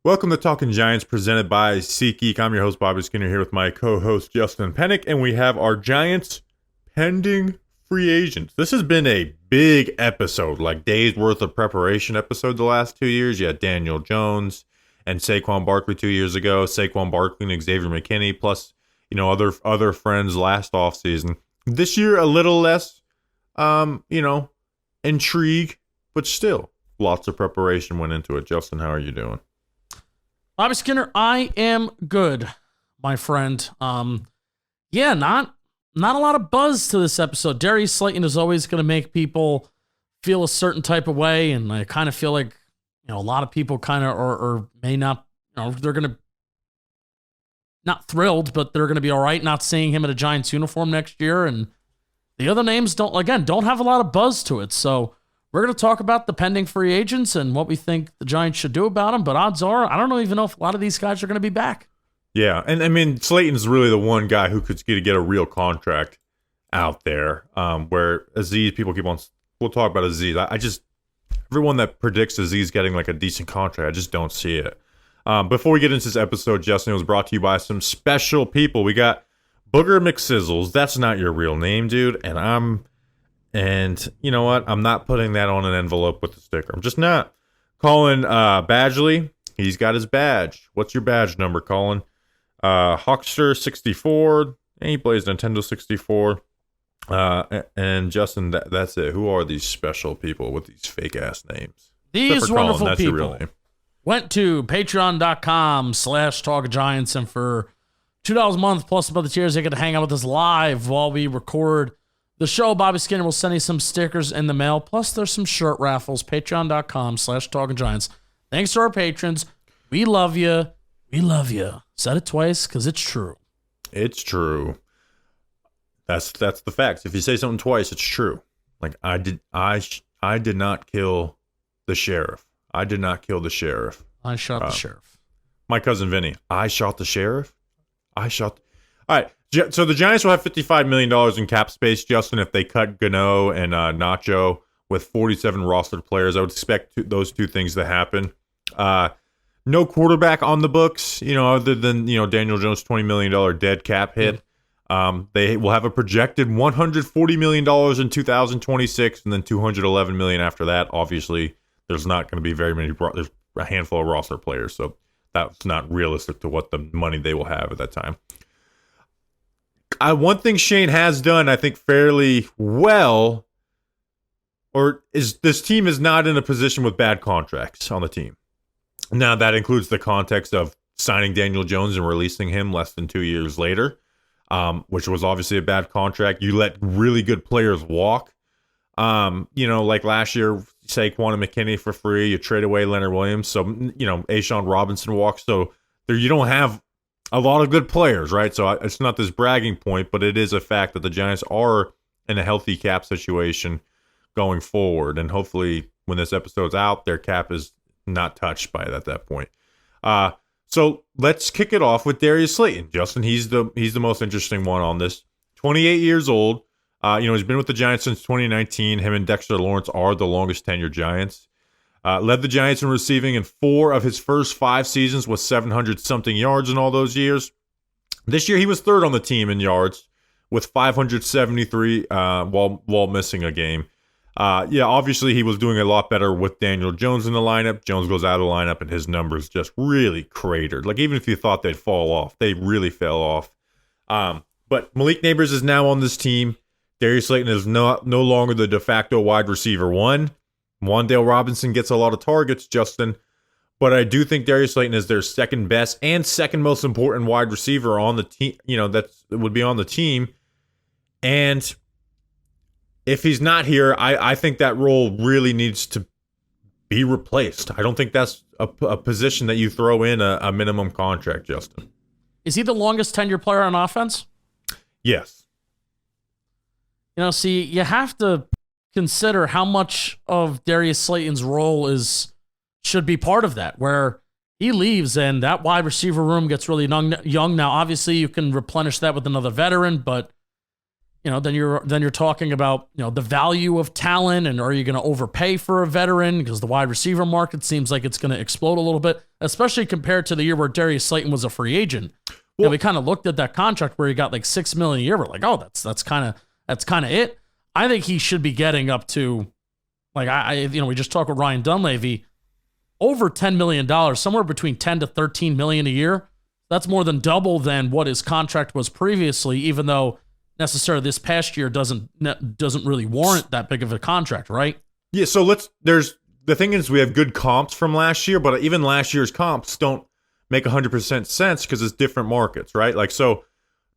Welcome to Talking Giants, presented by SeatGeek. I'm your host, Bobby Skinner, here with my co-host, Justin Pinnock, and we have our Giants pending free agents. This has been a big episode, like days worth of preparation episode the last 2 years. You had Daniel Jones and Saquon Barkley 2 years ago, Saquon Barkley and Xavier McKinney, plus other friends last offseason. This year, a little less, intrigue, but still, lots of preparation went into it. Justin, how are you doing? Bobby Skinner, I am good, my friend. Not a lot of buzz to this episode. Darius Slayton is always going to make people feel a certain type of way, and I kind of feel like, a lot of people kind of or may not, they're going to not thrilled, but they're going to be all right not seeing him in a Giants uniform next year. And the other names don't have a lot of buzz to it. So we're going to talk about the pending free agents and what we think the Giants should do about them. But odds are, I don't even know if a lot of these guys are going to be back. Yeah, and I mean, Slayton's really the one guy who could get a real contract out there. Where Azeez, people keep on. We'll talk about Azeez. Everyone that predicts Azeez getting like a decent contract, I just don't see it. Before we get into this episode, Justin, it was brought to you by some special people. We got Booger McSizzles. That's not your real name, dude. And you know what? I'm not putting that on an envelope with the sticker. I'm just not. Colin Badgley, he's got his badge. What's your badge number, Colin? Hawkster64. And he plays Nintendo 64. And Justin, that's it. Who are these special people with these fake-ass names? These wonderful Colin, that's people your real name. Went to patreon.com/talkgiants, and for $2 a month plus some other tiers, they get to hang out with us live while we record the show. Bobby Skinner will send you some stickers in the mail. Plus, there's some shirt raffles. Patreon.com/TalkingGiants. Thanks to our patrons. We love you. We love you. Said it twice because it's true. It's true. That's the facts. If you say something twice, it's true. Like I did not kill the sheriff. I did not kill the sheriff. I shot the sheriff. My cousin Vinny. I shot the sheriff. All right. So the Giants will have $55 million in cap space, Justin, if they cut Gano and Nacho with 47 rostered players. I would expect those two things to happen. No quarterback on the books, other than, Daniel Jones' $20 million dead cap hit. They will have a projected $140 million in 2026 and then $211 million after that. Obviously, there's not going to be there's a handful of roster players, so that's not realistic to what the money they will have at that time. One thing Shane has done, I think, fairly well, is this team is not in a position with bad contracts on the team. Now, that includes the context of signing Daniel Jones and releasing him less than 2 years later, which was obviously a bad contract. You let really good players walk. Like last year, Saquon and McKinney for free. You trade away Leonard Williams. So, A'Shawn Robinson walks. So there you don't have a lot of good players, right? So it's not this bragging point, but it is a fact that the Giants are in a healthy cap situation going forward. And hopefully when this episode's out, their cap is not touched by it at that point. So let's kick it off with Darius Slayton. Justin, he's the most interesting one on this. 28 years old. He's been with the Giants since 2019. Him and Dexter Lawrence are the longest tenured Giants. Led the Giants in receiving in 4 of his first 5 seasons with 700-something yards in all those years. This year, he was 3rd on the team in yards with 573 while missing a game. Obviously, he was doing a lot better with Daniel Jones in the lineup. Jones goes out of the lineup, and his numbers just really cratered. Like, even if you thought they'd fall off, they really fell off. But Malik Nabers is now on this team. Darius Slayton is no longer the de facto wide receiver 1. Wan'Dale Robinson gets a lot of targets, Justin. But I do think Darius Slayton is their second best and second most important wide receiver on the team, that would be on the team. And if he's not here, I think that role really needs to be replaced. I don't think that's a position that you throw in a minimum contract, Justin. Is he the longest tenured player on offense? Yes. You have to consider how much of Darius Slayton's role should be part of that, where he leaves and that wide receiver room gets really young. Now, obviously, you can replenish that with another veteran, but then you're talking about, the value of talent, and are you going to overpay for a veteran because the wide receiver market seems like it's going to explode a little bit, especially compared to the year where Darius Slayton was a free agent. Well, we kind of looked at that contract where he got like $6 million a year. We're like, oh, that's kind of it. I think he should be getting up to, like, we just talked with Ryan Dunleavy, over $10 million, somewhere between 10 to 13 million a year. That's more than double than what his contract was previously, even though necessarily this past year doesn't really warrant that big of a contract, right? Yeah, so the thing is we have good comps from last year, but even last year's comps don't make 100% sense because it's different markets, right? Like, so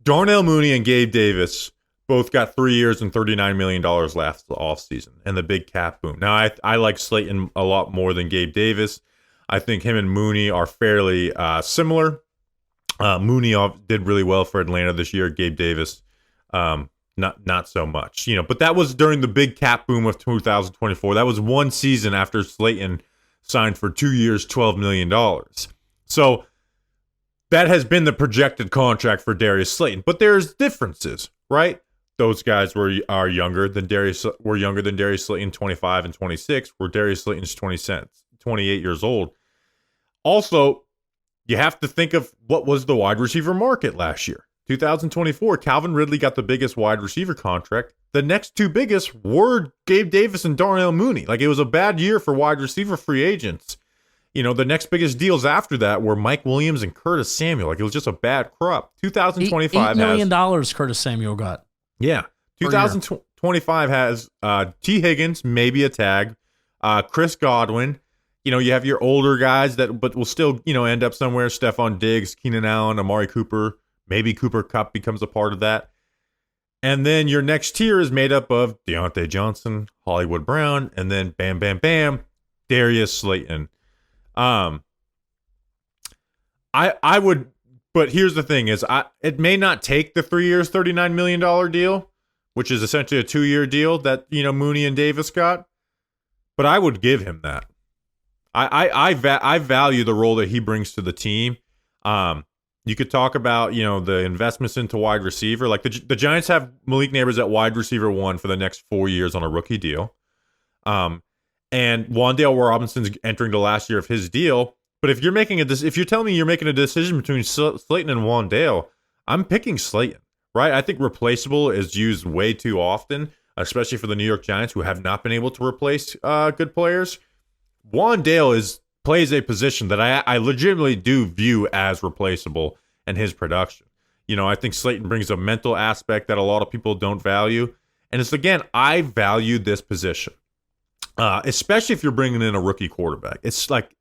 Darnell Mooney and Gabe Davis both got 3 years and $39 million last offseason and the big cap boom. Now, I like Slayton a lot more than Gabe Davis. I think him and Mooney are fairly similar. Mooney did really well for Atlanta this year. Gabe Davis, not so much. But that was during the big cap boom of 2024. That was one season after Slayton signed for 2 years, $12 million. So that has been the projected contract for Darius Slayton. But there's differences, right? Those guys are younger than Darius. Were younger than Darius Slayton, 25 and 26. Where Darius Slayton's 28 years old. Also, you have to think of what was the wide receiver market last year. 2024, Calvin Ridley got the biggest wide receiver contract. The next two biggest were Gabe Davis and Darnell Mooney. Like, it was a bad year for wide receiver free agents. The next biggest deals after that were Mike Williams and Curtis Samuel. Like, it was just a bad crop. 2025 $8 million Curtis Samuel got. Yeah. 2025 has T. Higgins, maybe a tag, Chris Godwin. You have your older guys but will still, end up somewhere. Stephon Diggs, Keenan Allen, Amari Cooper. Maybe Cooper Kupp becomes a part of that. And then your next tier is made up of Deontay Johnson, Hollywood Brown, and then bam, bam, bam, Darius Slayton. I would, but here's the thing is it may not take the 3 years, $39 million deal, which is essentially a 2-year deal that, Mooney and Davis got, but I would give him that. I value the role that he brings to the team. You could talk about, the investments into wide receiver. Like the Giants have Malik Neighbors at wide receiver 1 for the next 4 years on a rookie deal. And Wan'Dale Robinson's entering the last year of his deal. But if you're telling me you're making a decision between Slayton and Wan'Dale, I'm picking Slayton, right? I think replaceable is used way too often, especially for the New York Giants, who have not been able to replace good players. Wan'Dale plays a position that I legitimately do view as replaceable in his production. I think Slayton brings a mental aspect that a lot of people don't value. And it's, again, I value this position, especially if you're bringing in a rookie quarterback. It's like,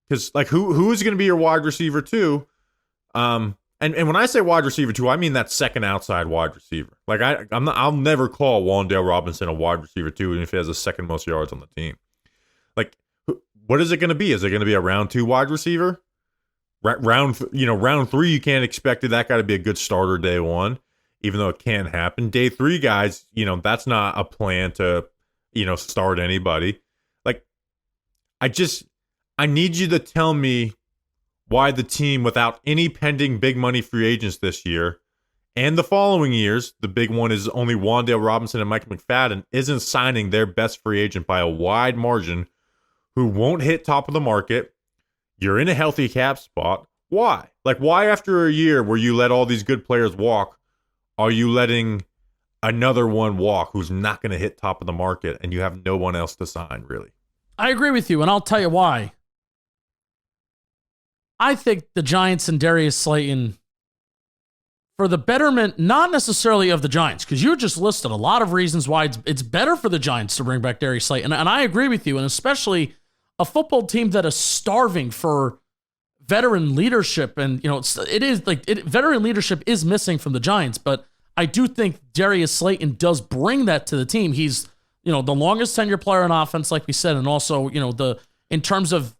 because like who is going to be your wide receiver too? And when I say wide receiver too, I mean that second outside wide receiver. Like I'll never call Wan'Dale Robinson a wide receiver too, even if he has the second most yards on the team. Like, what is it going to be? Is it going to be a round 2 wide receiver? Round 3, you can't expect that guy to be a good starter day 1, even though it can happen. Day 3 guys, that's not a plan to, start anybody. Like, I need you to tell me why the team, without any pending big money free agents this year and the following years, the big one is only Wan'Dale Robinson and Mike McFadden, isn't signing their best free agent by a wide margin, who won't hit top of the market. You're in a healthy cap spot. Why? Like, why after a year where you let all these good players walk, are you letting another one walk who's not going to hit top of the market and you have no one else to sign, really? I agree with you, and I'll tell you why. I think the Giants and Darius Slayton, for the betterment, not necessarily of the Giants, because you just listed a lot of reasons why it's better for the Giants to bring back Darius Slayton, and I agree with you, and especially a football team that is starving for veteran leadership, and veteran leadership is missing from the Giants, but I do think Darius Slayton does bring that to the team. He's, the longest tenured player on offense, like we said, and also, in terms of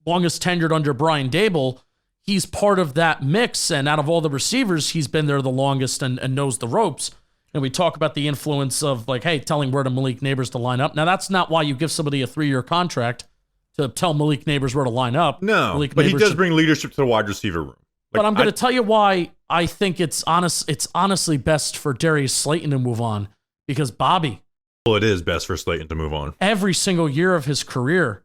longest tenured under Brian Dable, he's part of that mix, and out of all the receivers, he's been there the longest and knows the ropes. And we talk about the influence of, like, hey, telling where to Malik Neighbors to line up. Now, that's not why you give somebody a 3-year contract to tell Malik Neighbors where to line up. No, but he does bring leadership to the wide receiver room. But I'm going to tell you why I think it's honestly best for Darius Slayton to move on, because Bobby. Well, it is best for Slayton to move on. Every single year of his career,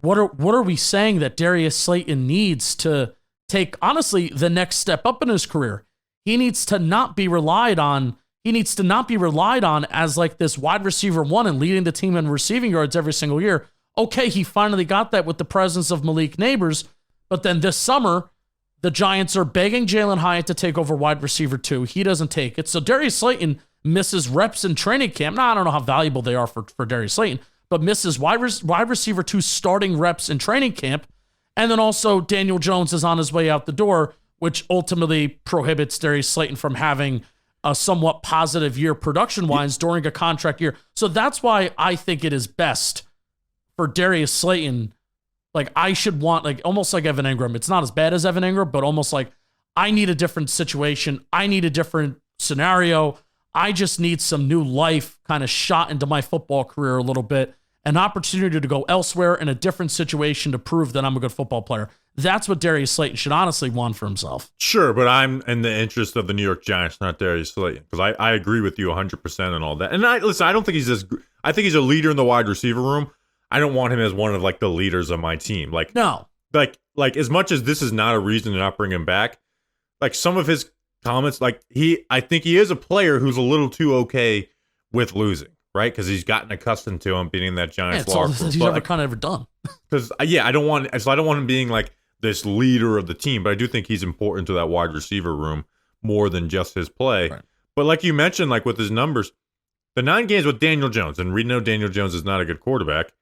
what are we saying that Darius Slayton needs to take, honestly, the next step up in his career? He needs to not be relied on. He needs to not be relied on as like this wide receiver one and leading the team in receiving yards every single year. Okay, he finally got that with the presence of Malik Neighbors, but then this summer, the Giants are begging Jalin Hyatt to take over wide receiver 2. He doesn't take it. So Darius Slayton misses reps in training camp. Now, I don't know how valuable they are for Darius Slayton, but misses wide receiver 2 starting reps in training camp. And then also Daniel Jones is on his way out the door, which ultimately prohibits Darius Slayton from having a somewhat positive year production-wise during a contract year. So that's why I think it is best for Darius Slayton. Like, I should want, like, almost like Evan Ingram. It's not as bad as Evan Ingram, but almost like I need a different situation. I need a different scenario. I just need some new life kind of shot into my football career a little bit, an opportunity to go elsewhere in a different situation to prove that I'm a good football player. That's what Darius Slayton should honestly want for himself. Sure, but I'm in the interest of the New York Giants, not Darius Slayton, because I agree with you 100% and all that. And I don't think I think he's a leader in the wide receiver room. I don't want him as one of like the leaders of my team. Like, no, like as much as this is not a reason to not bring him back, like some of his comments, like I think he is a player who's a little too okay with losing, right? Because he's gotten accustomed to him beating that Giants it's all he's ever kind of ever done. Because I don't want him being like this leader of the team, but I do think he's important to that wide receiver room more than just his play. Right. But like you mentioned, like with his numbers, the 9 games with Daniel Jones, and we know Daniel Jones is not a good quarterback.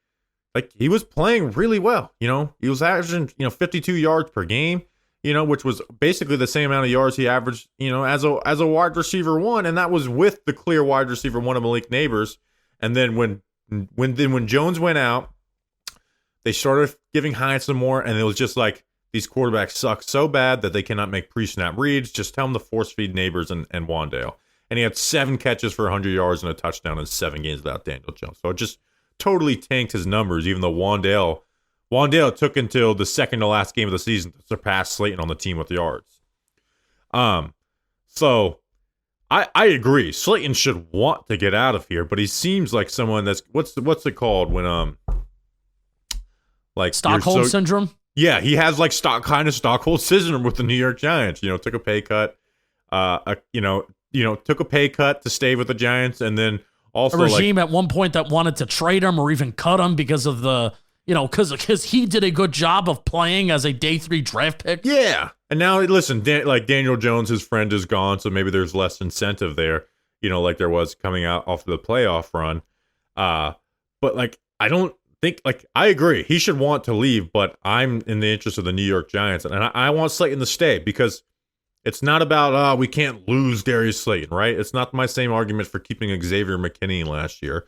Like, he was playing really well. You know, he was averaging 52 yards per game. Which was basically the same amount of yards he averaged, as a wide receiver 1, and that was with the clear wide receiver 1 of Malik Neighbors. And then when Jones went out, they started giving Hyatt some more, and it was just like, these quarterbacks suck so bad that they cannot make pre-snap reads. Just tell them to force feed Neighbors and Wan'Dale. And he had 7 catches for 100 yards and a touchdown in 7 games without Daniel Jones. So it just totally tanked his numbers, even though Wan'Dale took until the second to last game of the season to surpass Slayton on the team with yards. So I agree. Slayton should want to get out of here, but he seems like someone that's what's it called when like Stockholm syndrome? Yeah, he has like Stockholm syndrome with the New York Giants. Took a pay cut. Took a pay cut to stay with the Giants, and then also a regime at one point that wanted to trade him or even cut him because of the. Because he did a good job of playing as a day 3 draft pick. Yeah. And now, listen, like Daniel Jones, his friend is gone, so maybe there's less incentive there, like there was coming out off the playoff run. But, like, I don't think, like, I agree. He should want to leave, but I'm in the interest of the New York Giants. And I want Slayton to stay because it's not about, we can't lose Darius Slayton, right? It's not my same argument for keeping Xavier McKinney last year.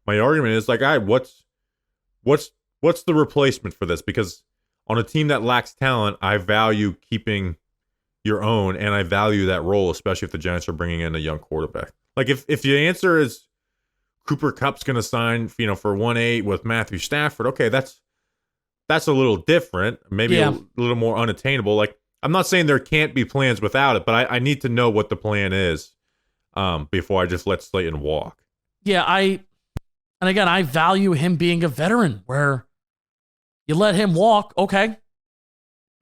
My argument is, like, what's the replacement for this? Because on a team that lacks talent, I value keeping your own, and I value that role, especially if the Giants are bringing in a young quarterback. Like, if the answer is Cooper Kupp's going to sign, for 1-8 with Matthew Stafford, okay, that's a little different, maybe a little more unattainable. Like, I'm not saying there can't be plans without it, but I need to know what the plan is before I just let Slayton walk. Yeah, and again, I value him being a veteran where you let him walk, okay.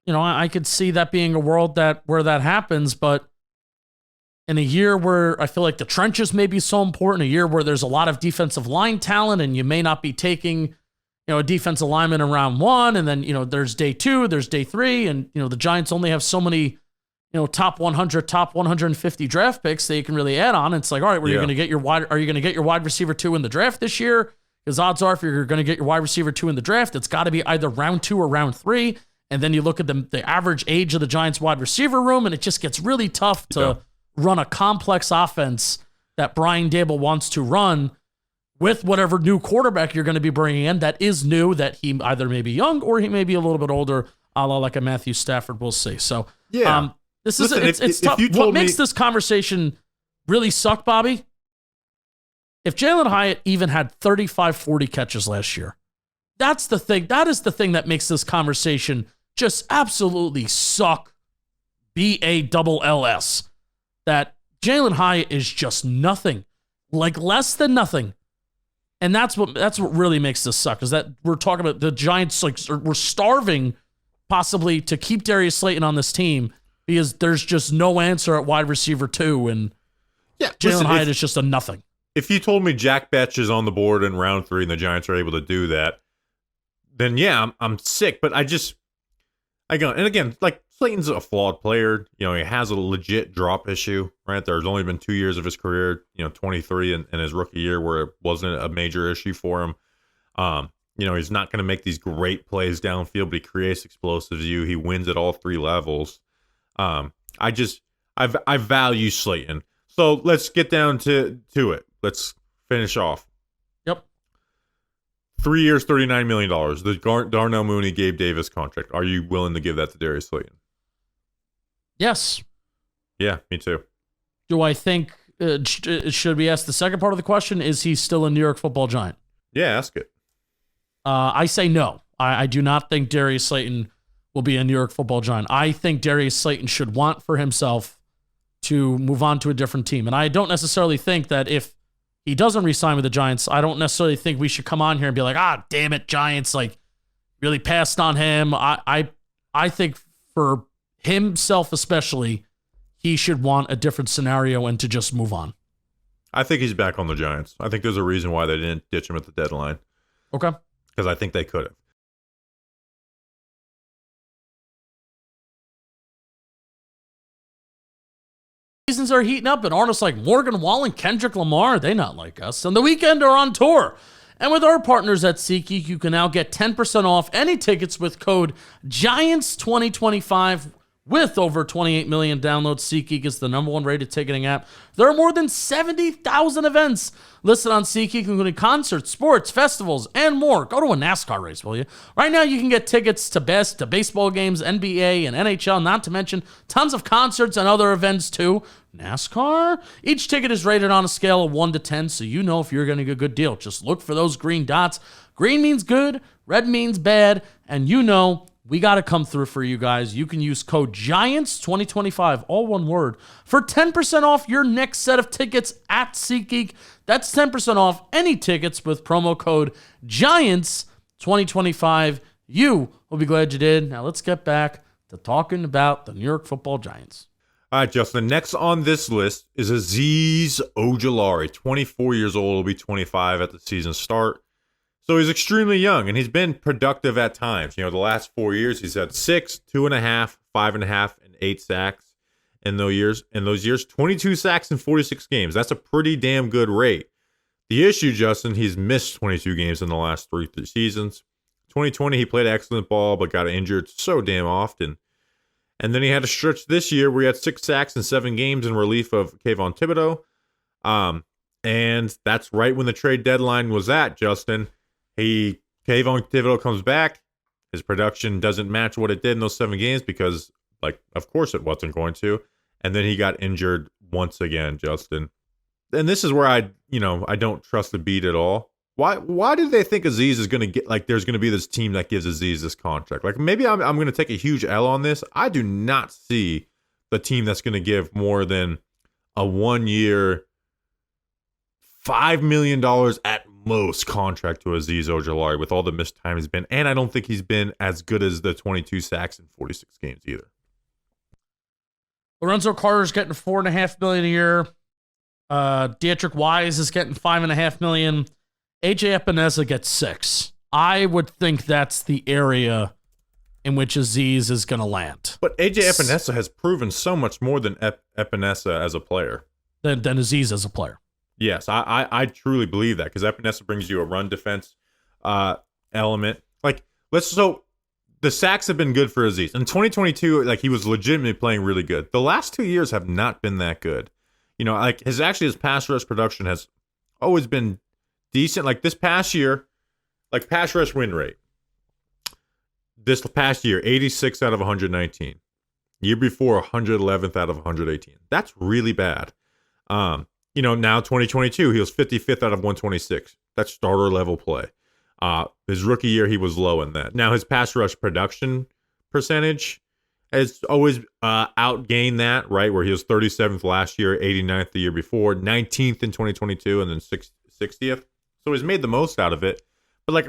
I could see that being a world where that happens, but in a year where I feel like the trenches may be so important, a year where there's a lot of defensive line talent and you may not be taking, a defensive lineman in round 1, and then, there's day 2, there's day 3, and, the Giants only have so many, top 100, top 150 draft picks that you can really add on. It's like, all right, are you going to get your wide receiver 2 in the draft this year? Because odds are, if you're going to get your wide receiver 2 in the draft, it's got to be either round 2 or round 3. And then you look at the average age of the Giants wide receiver room, and it just gets really tough to run a complex offense that Brian Daboll wants to run with whatever new quarterback you're going to be bringing in that is new, that he either may be young or he may be a little bit older, a la like a Matthew Stafford. We'll see. So, this is it's tough. What makes this conversation really suck, Bobby? If Jalin Hyatt even had 35, 40 catches last year, that's the thing. That is the thing that makes this conversation just absolutely suck BALLS, that Jalen Hyatt is just nothing, like less than nothing. And that's what really makes this suck, is that we're talking about the Giants, like, we're starving possibly to keep Darius Slayton on this team because there's just no answer at wide receiver 2, and Jalen Hyatt is just a nothing. If you told me Jack Betch is on the board in round 3 and the Giants are able to do that, then yeah, I'm sick. But again, like, Slayton's a flawed player. He has a legit drop issue, right? There's only been 2 years of his career, 23 and his rookie year, where it wasn't a major issue for him. He's not going to make these great plays downfield, but he creates explosives. He wins at all 3 levels. I value Slayton. So let's get down to it. Let's finish off. Yep. 3 years, $39 million. The Darnell Mooney, Gabe Davis contract. Are you willing to give that to Darius Slayton? Yes. Yeah, me too. Do I think, should we ask the second part of the question? Is he still a New York Football Giant? Yeah, ask it. I say no. I do not think Darius Slayton will be a New York Football Giant. I think Darius Slayton should want for himself to move on to a different team. And I don't necessarily think that if he doesn't re-sign with the Giants, I don't necessarily think we should come on here and be like, damn it, Giants, like, really passed on him. I think for himself especially, he should want a different scenario and to just move on. I think he's back on the Giants. I think there's a reason why they didn't ditch him at the deadline. Okay. Because I think they could have. Seasons are heating up, and artists like Morgan Wallen, Kendrick Lamar, they not like us, and The Weeknd are on tour. And with our partners at SeatGeek, you can now get 10% off any tickets with code GIANTS2025. With over 28 million downloads, SeatGeek is the #1 rated ticketing app. There are more than 70,000 events listed on SeatGeek, including concerts, sports, festivals, and more. Go to a NASCAR race, will you? Right now, you can get tickets to baseball games, NBA, and NHL, not to mention tons of concerts and other events, too. NASCAR? Each ticket is rated on a scale of 1 to 10, so you know if you're getting a good deal. Just look for those green dots. Green means good, red means bad, and you know we got to come through for you guys. You can use code GIANTS2025, all one word, for 10% off your next set of tickets at SeatGeek. That's 10% off any tickets with promo code GIANTS2025. You will be glad you did. Now let's get back to talking about the New York Football Giants. All right, Justin. Next on this list is Azeez Ojulari, 24 years old. Will be 25 at the season start. So he's extremely young, and he's been productive at times. The last 4 years, he's had 6, 2.5, 5.5, and 8 sacks in those years. 22 sacks in 46 games. That's a pretty damn good rate. The issue, Justin, he's missed 22 games in the last 3 seasons. 2020, he played excellent ball, but got injured so damn often. And then he had a stretch this year where he had 6 sacks in 7 games in relief of Kayvon Thibodeau. And that's right when the trade deadline was at, Justin. Kayvon Thibodeau comes back. His production doesn't match what it did in those 7 games because, of course it wasn't going to. And then he got injured once again, Justin. And this is where I don't trust the beat at all. Why do they think Azeez is going to get, there's going to be this team that gives Azeez this contract? Maybe I'm going to take a huge L on this. I do not see the team that's going to give more than a 1-year, $5 million at most contract to Azeez Ojulari with all the missed time he's been. And I don't think he's been as good as the 22 sacks in 46 games either. Lorenzo Carter's getting $4.5 million a year. Dietrich Wise is getting $5.5 million. AJ Epinesa gets $6 million. I would think that's the area in which Azeez is going to land. But AJ Epinesa has proven so much more than Epinesa as a player. Than Azeez as a player. Yes, I truly believe that because Epinesa brings you a run defense element. So the sacks have been good for Azeez. In 2022, he was legitimately playing really good. The last 2 years have not been that good. His pass rush production has always been decent. This past year, pass rush win rate. This past year, 86 out of 119. Year before, 111th out of 118. That's really bad. Now 2022, he was 55th out of 126. That's starter level play. His rookie year, he was low in that. Now his pass rush production percentage, has always outgained that, right? Where he was 37th last year, 89th the year before, 19th in 2022, and then 60th. So he's made the most out of it. But like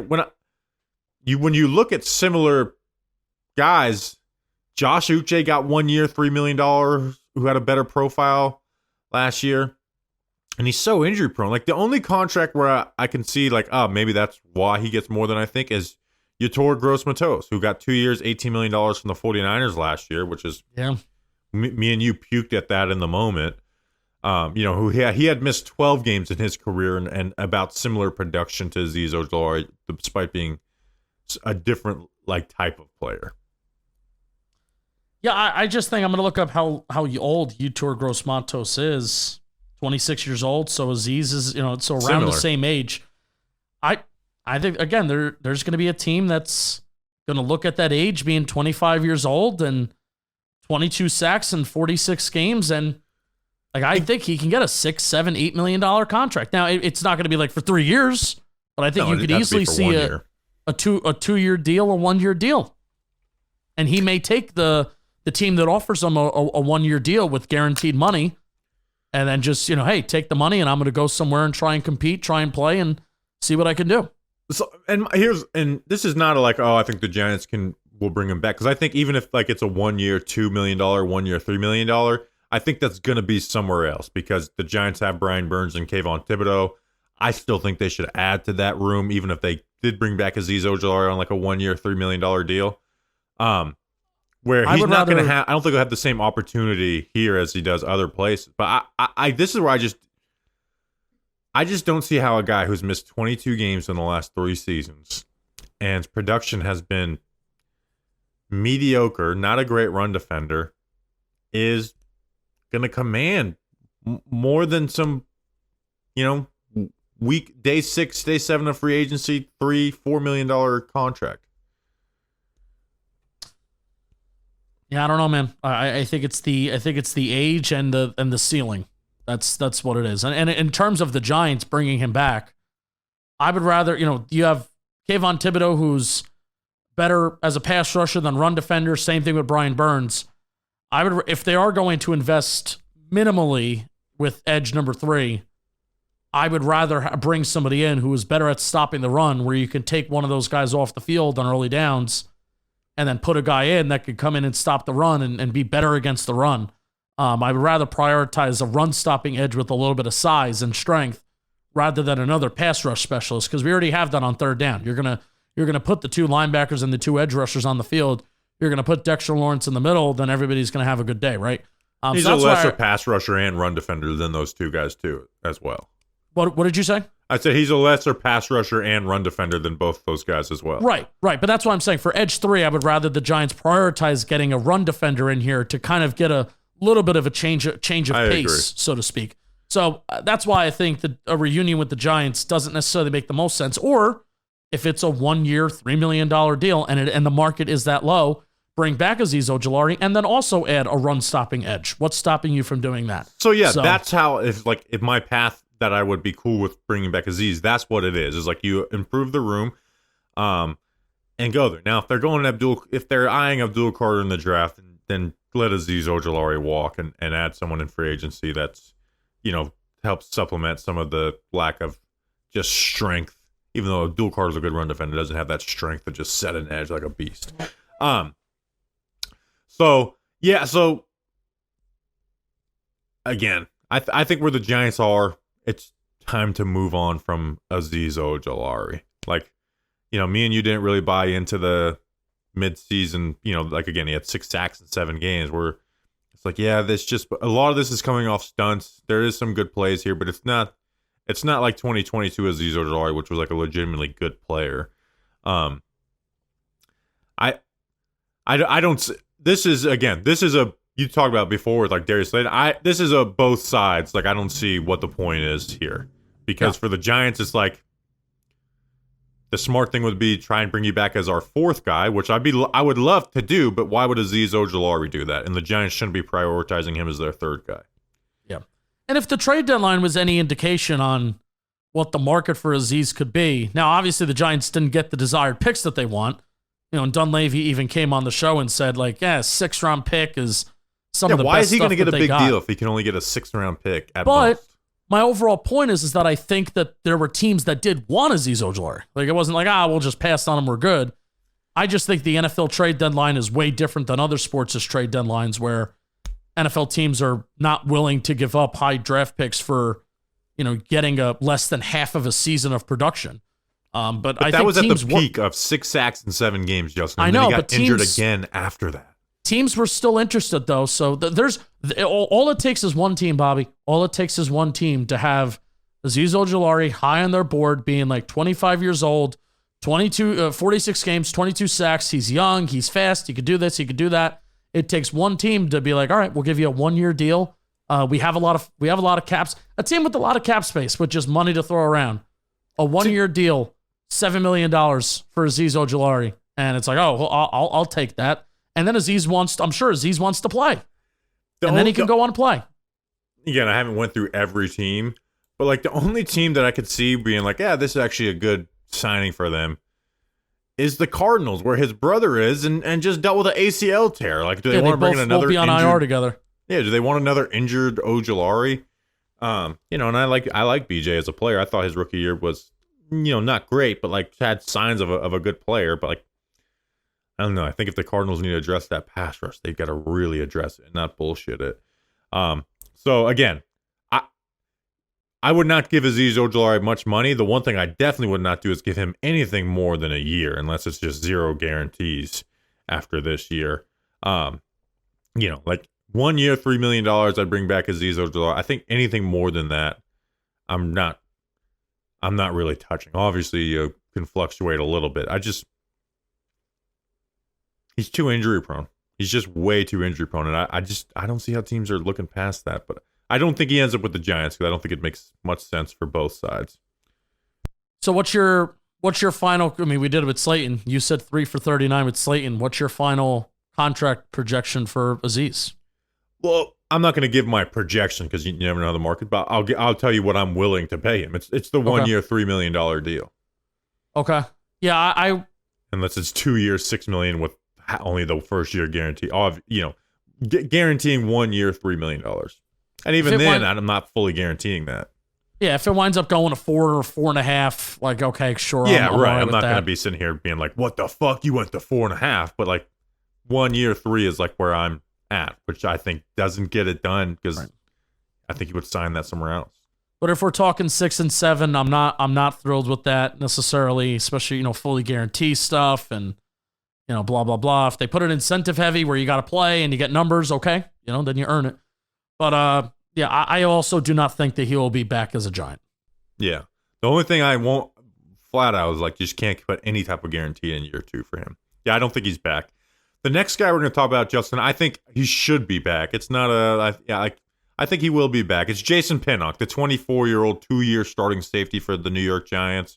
when you look at similar guys, Josh Uche got 1 year, $3 million, who had a better profile last year. And he's so injury prone. Like the only contract where I can see like, oh, maybe that's why he gets more than I think is Yetur Gross-Matos, who got 2 years, $18 million from the 49ers last year, which is, me and you puked at that in the moment. Who he had missed 12 games in his career and about similar production to Azeez Ojulari, despite being a different like type of player. Yeah, I just think I'm going to look up how old Yetur Gross-Matos is. 26 years old, so Azeez is, so around Similar. the same age. I think, again, there's going to be a team that's going to look at that age, being 25 years old and 22 sacks in 46 games, and like I think he can get a $6, $7, $8 million contract. Now, it's not going to be like for 3 years, but I think you could easily see a 2 year deal, a 1 year deal. And he may take the team that offers him a 1 year deal with guaranteed money and then just, hey, take the money and I'm going to go somewhere and try and compete, try and play and see what I can do. So, and this is not I think the Giants will bring him back, because I think even if like it's a 1 year, $2 million, 1 year, $3 million, I think that's going to be somewhere else, because the Giants have Brian Burns and Kayvon Thibodeau. I still think they should add to that room, even if they did bring back Azeez Ojulari on like a 1 year, $3 million deal. Where he's not going to have, I don't think he'll have the same opportunity here as he does other places. But this is where I just don't see how a guy who's missed 22 games in the last 3 seasons and his production has been mediocre, not a great run defender, is going to command more than some, week, day 6, day 7 of free agency, $3-4 million contract. Yeah, I don't know, man. I think it's the age and the ceiling. That's what it is. And in terms of the Giants bringing him back, I would rather, you have Kayvon Thibodeau, who's better as a pass rusher than run defender. Same thing with Brian Burns. If they are going to invest minimally with edge number 3, I would rather bring somebody in who is better at stopping the run, where you can take one of those guys off the field on early downs and then put a guy in that could come in and stop the run and be better against the run. I would rather prioritize a run-stopping edge with a little bit of size and strength rather than another pass rush specialist, because we already have that on third down. You're gonna put the 2 linebackers and the 2 edge rushers on the field. You're gonna put Dexter Lawrence in the middle. Then everybody's gonna have a good day, right? He's a lesser pass rusher and run defender than those 2 guys too, as well. What did you say? I said he's a lesser pass rusher and run defender than both those guys as well. Right. But that's what I'm saying. For edge 3, I would rather the Giants prioritize getting a run defender in here to kind of get a little bit of a change of pace, agree. so to speak. So that's why I think that a reunion with the Giants doesn't necessarily make the most sense. Or if it's a 1 year, $3 million deal and the market is that low, bring back Azeez Ojulari and then also add a run-stopping edge. What's stopping you from doing that? So that's how, if my path that I would be cool with bringing back Azeez, that's what it is. Is like you improve the room, and go there. Now, if they're eyeing Abdul Carter in the draft, then let Azeez Ojulari walk and add someone in free agency that's, helps supplement some of the lack of just strength. Even though Abdul Carter's a good run defender, doesn't have that strength to just set an edge like a beast. So again, I think where the Giants are, it's time to move on from Azeez Ojulari. Like, me and you didn't really buy into the mid-season, again, he had 6 sacks in 7 games, where it's like, yeah, a lot of this is coming off stunts. There is some good plays here, but it's not like 2022 Azeez Ojulari, which was like a legitimately good player. I don't, this is a, you talked about before with like Darius Slayton. This is a both sides. Like, I don't see what the point is here, because for the Giants, it's like the smart thing would be try and bring you back as our 4th guy, which I would love to do, but why would Azeez Ojulari do that? And the Giants shouldn't be prioritizing him as their 3rd guy. Yeah. And if the trade deadline was any indication on what the market for Azeez could be, now obviously the Giants didn't get the desired picks that they want, and Dunleavy even came on the show and said, like, yeah, 6th-round pick is some of the best stuff. Why is he going to get a big deal if he can only get a 6th-round pick at But most? my overall point is that I think that there were teams that did want Azeez Ojulari. Like, it wasn't like, we'll just pass on him, we're good. I just think the NFL trade deadline is way different than other sports' trade deadlines, where NFL teams are not willing to give up high draft picks for, getting a less than half of a season of production. But I that think was at the teams peak of 6 sacks in 7 games, Justin. I know, then he got but injured teams- again after that. Teams were still interested, though. So all it takes is one team, Bobby. All it takes is one team to have Azeez Ojulari high on their board, being like 25 years old, 46 games, 22 sacks. He's young, he's fast, he could do this, he could do that. It takes one team to be like, all right, we'll give you a 1-year deal. We have a lot of caps. A team with a lot of cap space with just money to throw around. A 1-year deal, $7 million for Azeez Ojulari, and it's like, oh, well, I'll take that. And then I'm sure Azeez wants to play, and then he can go on and play. Again, I haven't went through every team, but like the only team that I could see being like, yeah, this is actually a good signing for them is the Cardinals, where his brother is and just dealt with an ACL tear. Like, do they want to bring in another be on IR together? Yeah, do they want another injured Ojulari? And I like BJ as a player. I thought his rookie year was, not great, but like had signs of a good player. But like, I don't know. I think if the Cardinals need to address that pass rush, they've got to really address it and not bullshit it. So again, I would not give Azeez Ojulari much money. The one thing I definitely would not do is give him anything more than a year, unless it's just zero guarantees after this year. Like 1 year, $3 million, I'd bring back Azeez Ojulari. I think anything more than that, I'm not really touching. Obviously, you can fluctuate a little bit. He's too injury prone. He's just way too injury prone, and I don't see how teams are looking past that. But I don't think he ends up with the Giants because I don't think it makes much sense for both sides. So what's your final? I mean, we did it with Slayton. You said 3 for 39 with Slayton. What's your final contract projection for Azeez? Well, I'm not going to give my projection because you never know the market, but I'll tell you what I'm willing to pay him. It's the 1 year, $3 million deal. Okay. Yeah, I unless it's 2 years, $6 million with only the first year guarantee. Guaranteeing 1 year, $3 million. And even then, I'm not fully guaranteeing that. Yeah, if it winds up going to 4 or 4.5, like, okay, sure. Yeah, right. I'm not going to be sitting here being like, what the fuck? You went to 4.5. But like 1 year, 3 is like where I'm at, which I think doesn't get it done because I think he would sign that somewhere else. But if we're talking 6 and 7, I'm not thrilled with that necessarily, especially, fully guarantee stuff and, blah, blah, blah. If they put it incentive heavy where you got to play and you get numbers, okay, then you earn it. But, I also do not think that he will be back as a Giant. Yeah. The only thing I won't flat out is like, you just can't put any type of guarantee in year 2 for him. Yeah, I don't think he's back. The next guy we're going to talk about, Justin, I think he should be back. It's not I think he will be back. It's Jason Pinnock, the 24-year-old 2-year starting safety for the New York Giants.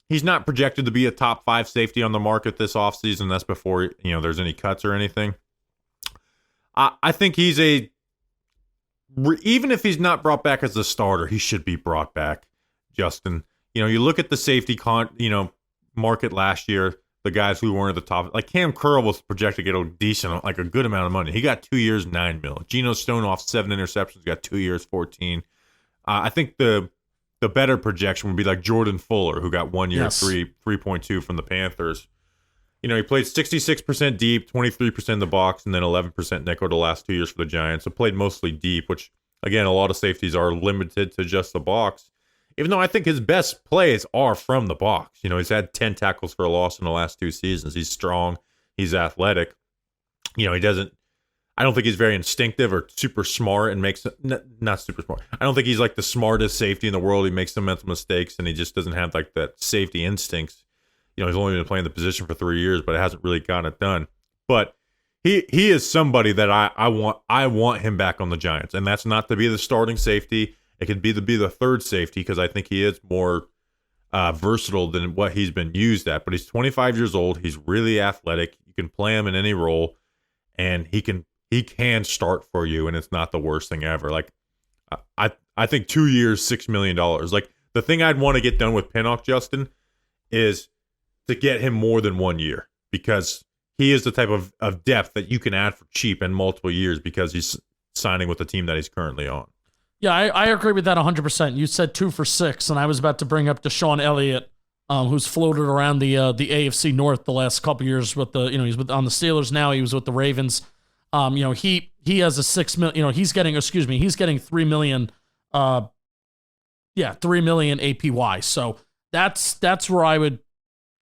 He's not projected to be a top 5 safety on the market this offseason. That's before, there's any cuts or anything. I think he's even if he's not brought back as a starter, he should be brought back, Justin. You look at the safety market last year, the guys who weren't at the top, like Cam Curl was projected to get a decent, like a good amount of money. He got 2 years, $9 million. Geno Stone off 7 interceptions, got 2 years, 14. I think the better projection would be like Jordan Fuller, who got 1 year, 3.2 from the Panthers. He played 66% deep, 23% in the box, and then 11% nickel the last 2 years for the Giants. So played mostly deep, which, again, a lot of safeties are limited to just the box. Even though I think his best plays are from the box. He's had 10 tackles for a loss in the last 2 seasons. He's strong. He's athletic. He doesn't, I don't think he's very instinctive or super smart and makes, not super smart. I don't think he's like the smartest safety in the world. He makes some mental mistakes and he just doesn't have like that safety instincts. He's only been playing the position for 3 years, but it hasn't really gotten it done. But he is somebody that I want him back on the Giants. And that's not to be the starting safety. It could be to be the third safety because I think he is more versatile than what he's been used at. But he's 25 years old. He's really athletic. You can play him in any role, and he can start for you, and it's not the worst thing ever. Like I think 2 years, $6 million. Like the thing I'd want to get done with Pinnock, Justin, is to get him more than 1 year, because he is the type of depth that you can add for cheap in multiple years because he's signing with the team that he's currently on. Yeah, I agree with that 100%. You said 2 for 6, and I was about to bring up Deshaun Elliott, who's floated around the AFC North the last couple years with the, he's on the Steelers now. He was with the Ravens. He has a $6 million. He's getting $3 million. $3 million APY. So that's where I would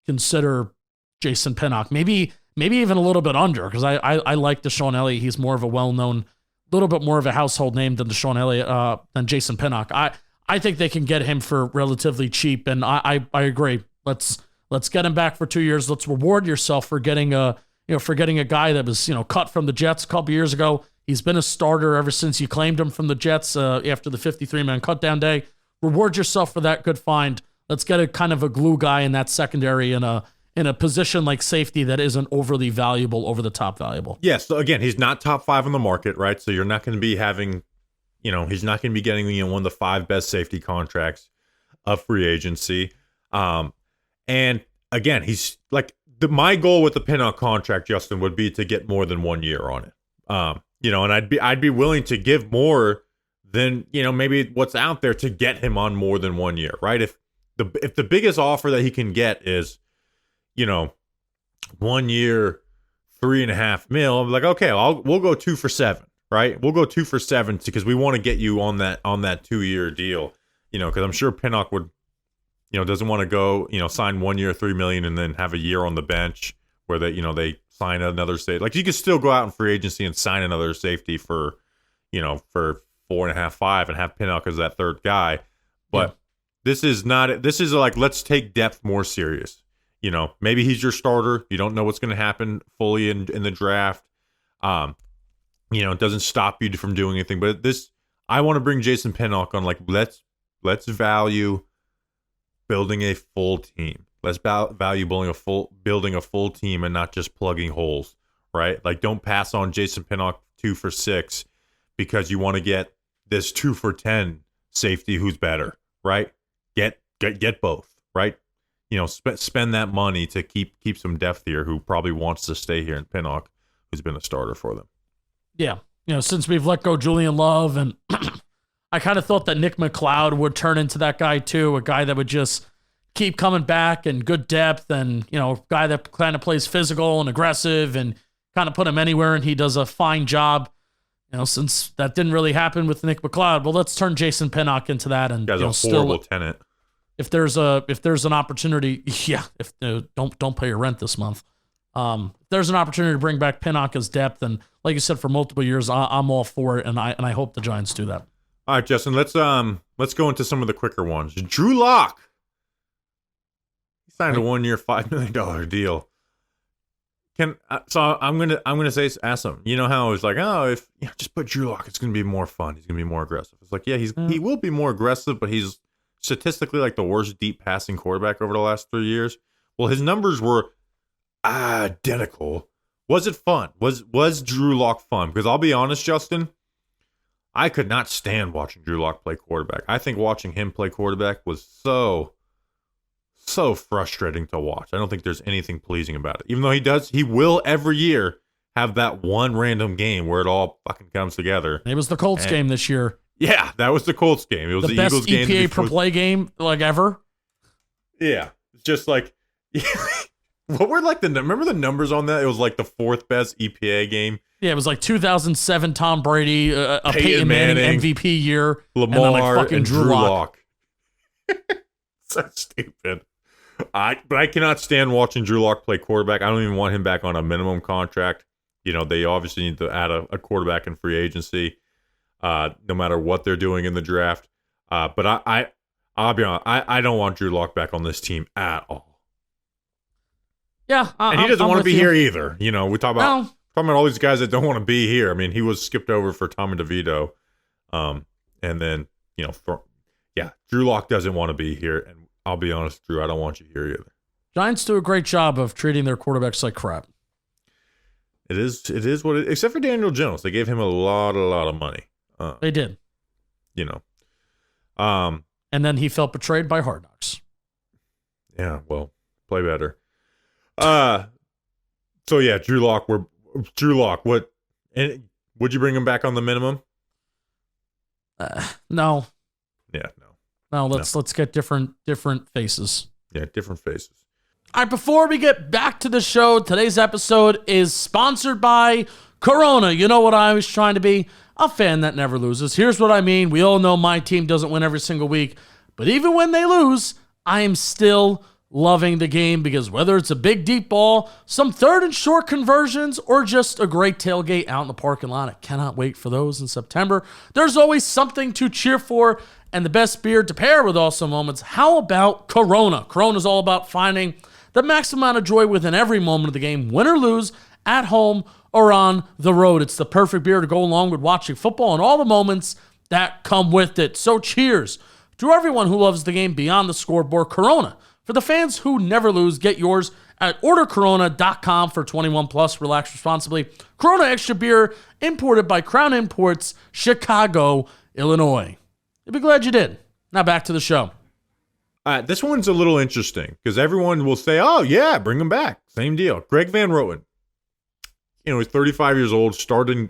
consider Jason Pinnock. Maybe even a little bit under, because I like Deshaun Elliott. He's more of a well-known, little bit more of a household name than Deshaun Elliott, than Jason Pinnock. I think they can get him for relatively cheap, and I agree. Let's get him back for 2 years. Let's reward yourself for getting a guy that was cut from the Jets a couple years ago. He's been a starter ever since you claimed him from the Jets after the 53-man cutdown day. Reward yourself for that good find. Let's get a kind of a glue guy in that secondary in a position like safety that isn't overly valuable, over the top valuable. Yeah, so again, he's not top 5 on the market, right? So you're not going to be having, he's not going to be getting one of the 5 best safety contracts of free agency. And again, he's like, my goal with the Pinnock contract, Justin, would be to get more than 1 year on it. And I'd be willing to give more than, maybe what's out there to get him on more than 1 year, right? If the biggest offer that he can get is, 1 year, $3.5 million, I'm like, okay, we'll go 2 for 7, right? We'll go 2 for 7 because we want to get you on that 2-year deal, because I'm sure Pinnock would, doesn't want to go, sign 1 year, $3 million, and then have a year on the bench where they sign another safety. Like, you could still go out in free agency and sign another safety for 4.5, 5, and have Pinnock as that third guy. But this is like, let's take depth more serious. Maybe he's your starter. You don't know what's going to happen fully in the draft. It doesn't stop you from doing anything. But I want to bring Jason Pinnock on. Like, let's value building a full team. Let's value building a full team and not just plugging holes, right? Like, don't pass on Jason Pinnock 2 for 6 because you want to get this 2 for 10 safety who's better, right? Get both, right? Spend that money to keep some depth here who probably wants to stay here in Pinnock, who's been a starter for them. Yeah. Since we've let go Julian Love, and I kind of thought that Nick McLeod would turn into that guy too, a guy that would just keep coming back and good depth, and guy that kind of plays physical and aggressive, and kind of put him anywhere and he does a fine job. Since that didn't really happen with Nick McLeod, well, let's turn Jason Pinnock into that. And a horrible tenant. If there's an opportunity, don't pay your rent this month. If there's an opportunity to bring back Pinnock as depth, and like you said, for multiple years, I'm all for it, and I hope the Giants do that. All right, Justin, let's go into some of the quicker ones. Drew Lock. He signed a 1 year, $5 million deal. So I'm gonna ask him. You know how it's like, if just put Drew Lock, it's gonna be more fun. He's gonna be more aggressive. It's like, he will be more aggressive, but he's statistically like the worst deep passing quarterback over the last 3 years. Well, his numbers were identical. Was it fun? Was Drew Lock fun? Because I'll be honest, Justin, I could not stand watching Drew Lock play quarterback. I think watching him play quarterback was so frustrating to watch. I don't think there's anything pleasing about it. Even though he will every year have that one random game where it all fucking comes together. It was the Colts game this year. Yeah, that was the Colts game. It was the best Eagles game. EPA per play game like ever. Yeah, it's just like, what were like remember the numbers on that? It was like the 4th best EPA game. Yeah, it was like 2007 Tom Brady, a Peyton Manning MVP year, Lamar, and then like fucking Drew Lock. So stupid. But I cannot stand watching Drew Lock play quarterback. I don't even want him back on a minimum contract. They obviously need to add a quarterback in free agency, no matter what they're doing in the draft. But I'll be honest, I don't want Drew Lock back on this team at all. Yeah, and he doesn't want to be here either. We talk about all these guys that don't want to be here. I mean, he was skipped over for Tommy DeVito, and then Drew Lock doesn't want to be here. And I'll be honest, Drew, I don't want you here either. Giants do a great job of treating their quarterbacks like crap. It is what it is. Except for Daniel Jones, they gave him a lot of money. They did. And then he felt betrayed by Hard Knocks. Yeah, well, play better. So yeah, Drew Lock. What? And would you bring him back on the minimum? No. Yeah, No, let's get different faces. yeah, different faces. All right, before we get back to the show, today's episode is sponsored by Corona. You know what I was trying to be? A fan that never loses. Here's what I mean. We all know my team doesn't win every single week, but even when they lose, I am still loving the game because whether it's a big deep ball, some third and short conversions, or just a great tailgate out in the parking lot, I cannot wait for those in September. There's always something to cheer for and the best beer to pair with awesome moments. How about Corona? Corona is all about finding the maximum amount of joy within every moment of the game, win or lose, at home or on the road. It's the perfect beer to go along with watching football and all the moments that come with it. So cheers to everyone who loves the game beyond the scoreboard. Corona, for the fans who never lose, get yours at ordercorona.com for 21 plus. Relax responsibly. Corona Extra Beer, imported by Crown Imports, Chicago, Illinois. You'll be glad you did. Now back to the show. This one's a little interesting because everyone will say, oh, yeah, bring him back. Same deal. Greg Van Roten. He's 35 years old, starting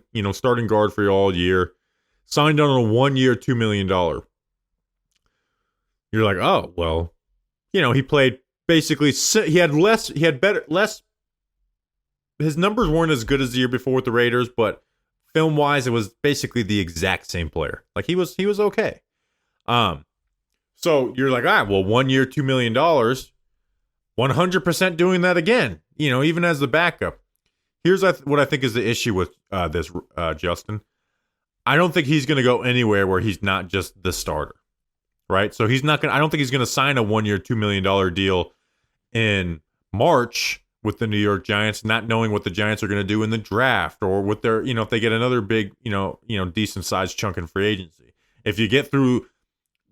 guard for you all year. Signed on a 1 year, $2 million. You're like, oh, well, he played basically, he had less, his numbers weren't as good as the year before with the Raiders, but film-wise, it was basically the exact same player. Like, he was okay. So you're like, all right, well, 1 year, $2 million, 100% doing that again, even as the backup. Here's what I think is the issue with this, Justin. I don't think he's going to go anywhere where he's not just the starter, right? So I don't think he's going to sign a 1 year, $2 million deal in March with the New York Giants, not knowing what the Giants are going to do in the draft or with their, if they get another big, decent sized chunk in free agency. If you get through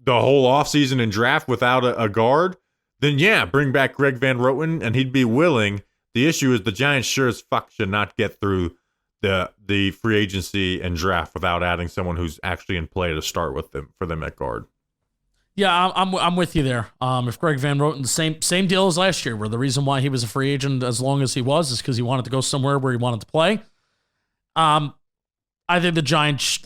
the whole offseason and draft without a guard, then yeah, bring back Greg Van Roten and he'd be willing. The issue is the Giants sure as fuck should not get through the free agency and draft without adding someone who's actually in play to start with them for them at guard. Yeah, I'm with you there. If Greg Van Roten, same deal as last year, where the reason why he was a free agent as long as he was is because he wanted to go somewhere where he wanted to play. I think the Giants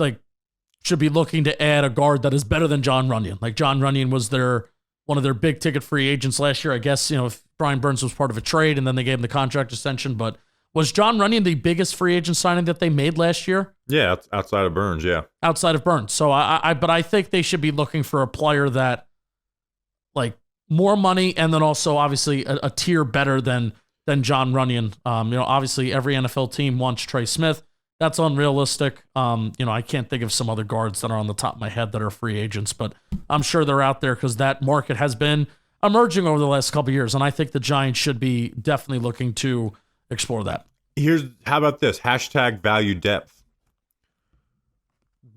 should be looking to add a guard that is better than John Runyon. Like John Runyon was one of their big ticket free agents last year. I guess if Brian Burns was part of a trade and then they gave him the contract extension, but was John Runyon the biggest free agent signing that they made last year? Yeah, outside of Burns, yeah. Outside of Burns. So I think they should be looking for a player that more money and then also obviously a tier better than John Runyon. Obviously every NFL team wants Trey Smith. That's unrealistic. I can't think of some other guards that are on the top of my head that are free agents, but I'm sure they're out there because that market has been emerging over the last couple of years, and I think the Giants should be definitely looking to explore that. How about this? Hashtag value depth.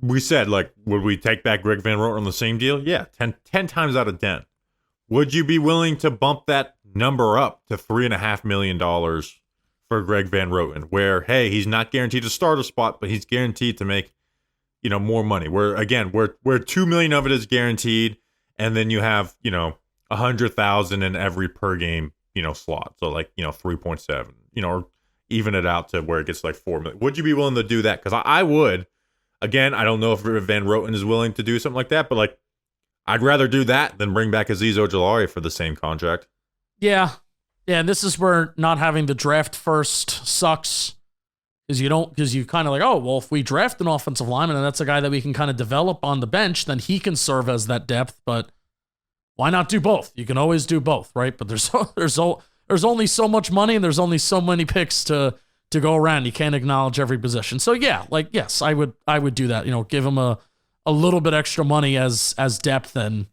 We said, would we take back Greg Van Roten on the same deal? Yeah, 10 times out of 10. Would you be willing to bump that number up to $3.5 million for Greg Van Roten, where, hey, he's not guaranteed to start a spot, but he's guaranteed to make, more money. Where $2 million of it is guaranteed, and then you have, 100,000 in every per game, slot. So 3.7, or even it out to where it gets $4 million. Would you be willing to do that? Because I would. Again, I don't know if Van Roten is willing to do something like that, but I'd rather do that than bring back Azeez Ojulari for the same contract. Yeah. Yeah, and this is where not having the draft first sucks, because you kind of oh, well, if we draft an offensive lineman and that's a guy that we can kind of develop on the bench, then he can serve as that depth. But why not do both? You can always do both, right? But there's only so much money and there's only so many picks to go around. You can't acknowledge every position. So yeah, yes, I would do that. Give him a little bit extra money as depth, and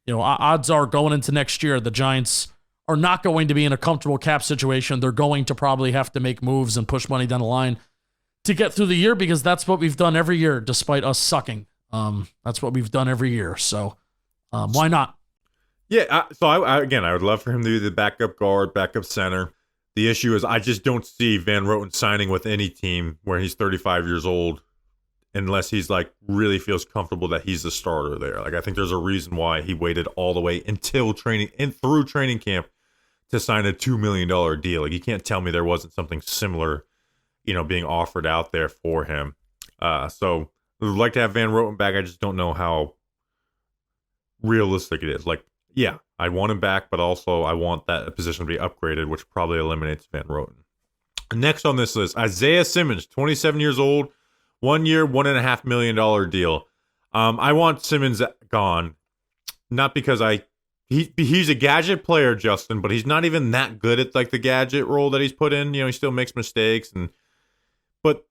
odds are going into next year the Giants are not going to be in a comfortable cap situation. They're going to probably have to make moves and push money down the line to get through the year, because that's what we've done every year, despite us sucking. That's what we've done every year. So why not? Yeah. I would love for him to be the backup guard, backup center. The issue is I just don't see Van Roten signing with any team where he's 35 years old, unless he's really feels comfortable that he's the starter there. I think there's a reason why he waited all the way until through training camp to sign a $2 million deal. Like, you can't tell me there wasn't something similar, being offered out there for him. So I would like to have Van Roten back. I just don't know how realistic it is. Like, yeah, I want him back, but also I want that position to be upgraded, which probably eliminates Van Roten. Next on this list, Isaiah Simmons, 27 years old, 1 year, $1.5 million deal. I want Simmons gone, not because he's a gadget player, Justin, but he's not even that good at like the gadget role that he's put in. He still makes mistakes, but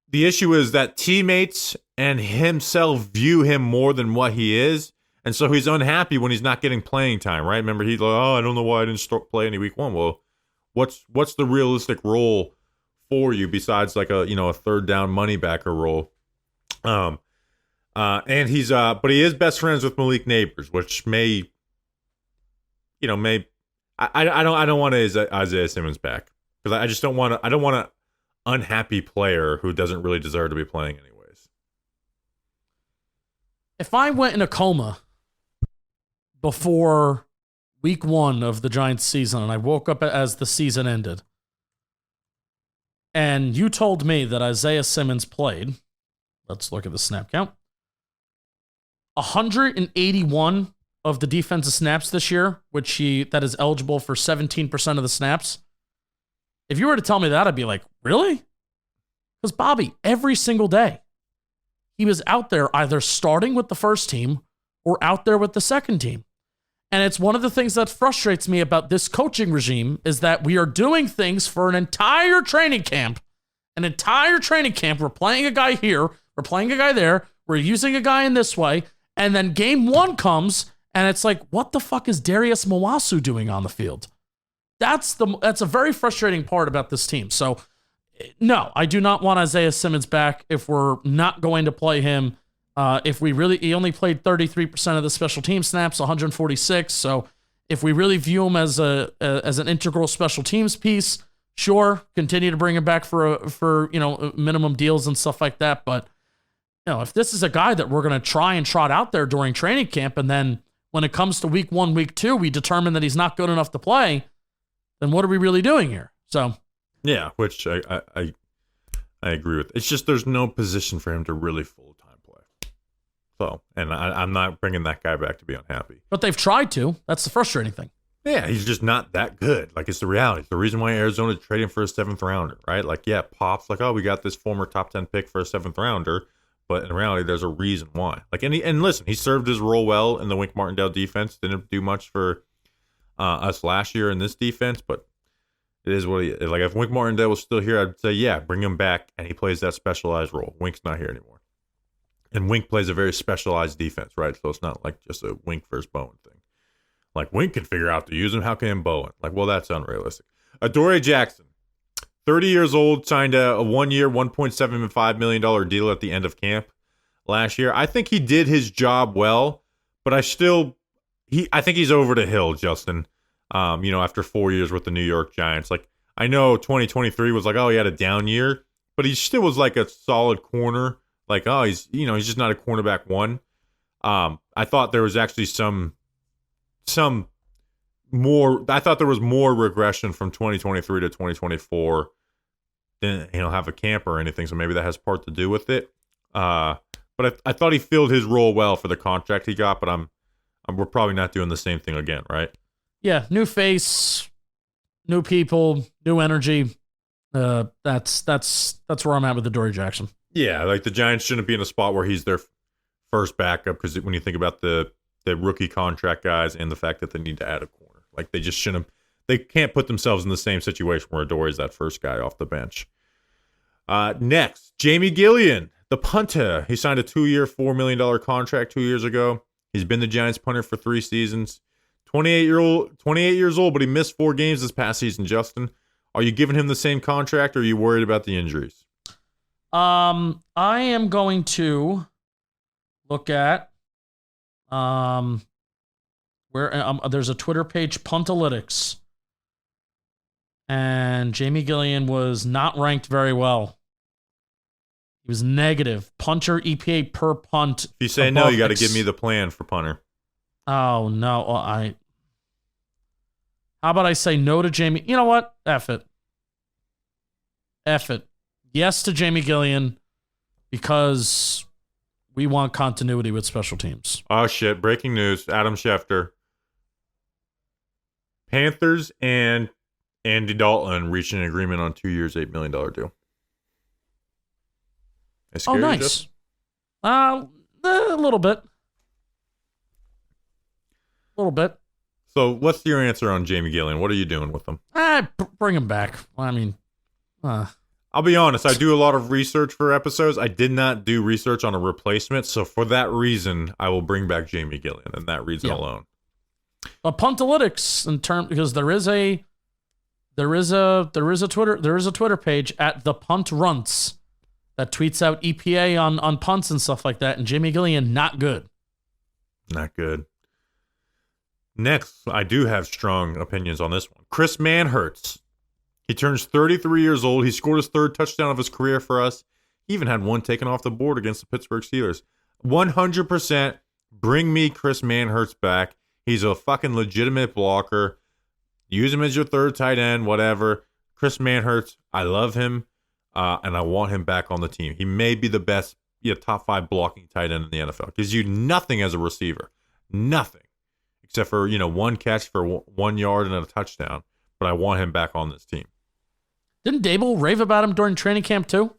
the issue is that teammates and himself view him more than what he is, and so he's unhappy when he's not getting playing time. Right? Remember, he's like, "Oh, I don't know why I didn't play any week one." Well, what's the realistic role for you besides like a third down money backer role? And he's but he is best friends with Malik Neighbors, which I don't want Isaiah Simmons back because I just don't want an unhappy player who doesn't really deserve to be playing anyways. If I went in a coma before week one of the Giants season and I woke up as the season ended, and you told me that Isaiah Simmons played, let's look at the snap count, 181 of the defensive snaps this year, that is eligible for 17% of the snaps. If you were to tell me that, I'd be like, really? Because Bobby, every single day, he was out there either starting with the first team or out there with the second team. And it's one of the things that frustrates me about this coaching regime is that we are doing things for an entire training camp. We're playing a guy here, we're playing a guy there, we're using a guy in this way, and then game one comes, and it's like, what the fuck is Darius Mawasu doing on the field? That's a very frustrating part about this team. So, no, I do not want Isaiah Simmons back if we're not going to play him. He only played 33% of the special team snaps, 146. So if we really view him as an integral special teams piece, sure, continue to bring him back for minimum deals and stuff like that. But if this is a guy that we're going to try and trot out there during training camp, and then when it comes to week one, week two, we determine that he's not good enough to play, then what are we really doing here? So yeah, which I agree with. It's just there's no position for him to really full-time play. So, and I'm not bringing that guy back to be unhappy. But they've tried to. That's the frustrating thing. Yeah, he's just not that good. Like, it's the reality. It's the reason why Arizona traded him for a 7th rounder, right? Like, yeah, Pop's like, oh, we got this former top 10 pick for a 7th rounder. But in reality, there's a reason why. Like, and listen, he served his role well in the Wink Martindale defense. Didn't do much for us last year in this defense, but it is what he is. Like, if Wink Martindale was still here, I'd say, yeah, bring him back, and he plays that specialized role. Wink's not here anymore. And Wink plays a very specialized defense, right? So it's not like just a Wink versus Bowen thing. Like, Wink can figure out to use him. How can Bowen? Like, well, that's unrealistic. Adoree Jackson, 30 years old, signed a 1-year, $1.75 million deal at the end of camp last year. I think he did his job well, but I think he's over the hill, Justin. After 4 years with the New York Giants. Like, I know 2023 was like, oh, he had a down year, but he still was like a solid corner. Like, oh, he's just not a cornerback one. I thought there was actually some more. I thought there was more regression from 2023 to 2024 than have a camp or anything. So maybe that has part to do with it. But I thought he filled his role well for the contract he got. But we're probably not doing the same thing again, right? Yeah, new face, new people, new energy. That's where I'm at with Adoree Jackson. Yeah, like the Giants shouldn't be in a spot where he's their first backup because when you think about the rookie contract guys and the fact that they need to add a corner, like they just shouldn't. They can't put themselves in the same situation where Adoree's that first guy off the bench. Next, Jamie Gillan, the punter. He signed a 2-year, $4 million contract 2 years ago. He's been the Giants punter for 3 seasons. 28 years old, but he missed 4 games this past season, Justin. Are you giving him the same contract, or are you worried about the injuries? I am going to look at where there's a Twitter page, Puntalytics, and Jamie Gillan was not ranked very well. He was negative. Punter EPA per punt. If you say no, you got to give me the plan for punter. Oh, no. How about I say no to Jamie? You know what? F it. F it. Yes to Jamie Gillan because we want continuity with special teams. Oh, shit. Breaking news. Adam Schefter. Panthers and Andy Dalton reached an agreement on 2 years, $8 million deal. Oh, nice. A little bit. A little bit. So what's your answer on Jamie Gillan? What are you doing with him? Bring him back. I mean, I'll be honest. I do a lot of research for episodes. I did not do research on a replacement. So for that reason, I will bring back Jamie Gillan and that reason alone. Puntalytics because there is a Twitter page at the Punt Runts that tweets out EPA on punts and stuff like that, and Jamie Gillan not good. Not good. Next, I do have strong opinions on this one. Chris Manhertz. He turns 33 years old. He scored his third touchdown of his career for us. He even had one taken off the board against the Pittsburgh Steelers. 100% bring me Chris Manhertz back. He's a fucking legitimate blocker. Use him as your third tight end, whatever. Chris Manhertz, I love him, and I want him back on the team. He may be the best top 5 blocking tight end in the NFL. Gives you nothing as a receiver. Nothing. Except for, one catch for 1 yard and a touchdown. But I want him back on this team. Didn't Dable rave about him during training camp too?